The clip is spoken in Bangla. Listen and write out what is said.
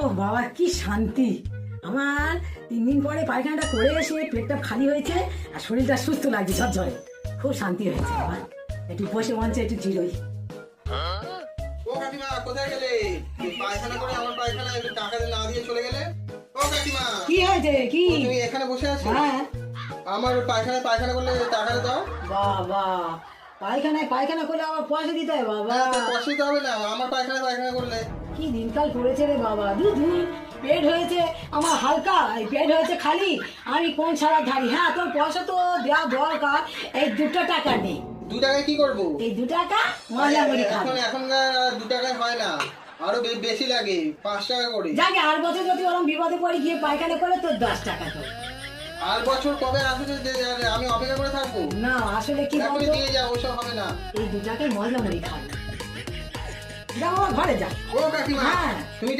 ও বাবা কি শান্তি। আমার 3 দিন পরে পায়খানাটা করে এসে পেটটা খালি হয়েছে আর শরীরটা সুস্থ লাগছে ঝরঝরে। খুব শান্তি হয়েছে বাবা। একটু বসে মঞ্চে একটু জিরোই। ও কাকিমা কোথায় গেলে? পায়খানা করে আমার পায়খানায় টাকা না দিয়ে চলে গেলে। ও কাকিমা কি হয়েছে কি? তুমি এখানে বসে আছো? হ্যাঁ আমার পায়খানা করলে টাকাটা দাও। বাবা পায়খানা করলে আমার পয়সা দিতে হয় বাবা। পয়সা দিতে হবে না, আমার পায়খানা করলে। কি দিনকাল পড়েছে রে বাবা। দুদিন পেট হয়েছে আমার হালকা, এই পেট হয়েছে খালি, আমি কোন ছাড়া ধারি। হ্যাঁ তোর পয়সা তো দেওয়া দরকার। এই 2 টাকা নেই। 2 টাকায় কি করবো? এই 2 টাকা মজা করে খাবো। এখনকার 2 টাকায় হয় না, আরো বেশি লাগে, 5 টাকা করে। যাকে আর বছর যদি ওরকম বিপদে পড়ে গিয়ে পায়খানা করে তোর 10 টাকা করে। আর বছর কবে আসবে যে আমি অপেক্ষা করে থাকবো? না আসলে কি এখনই বলতো, দিয়ে যাও, ওসব হবে না। এই 2 টাকায় মজা করে খাবো। যাও আমার ঘরে যা। ও কাকিমা হ্যাঁ। তুমি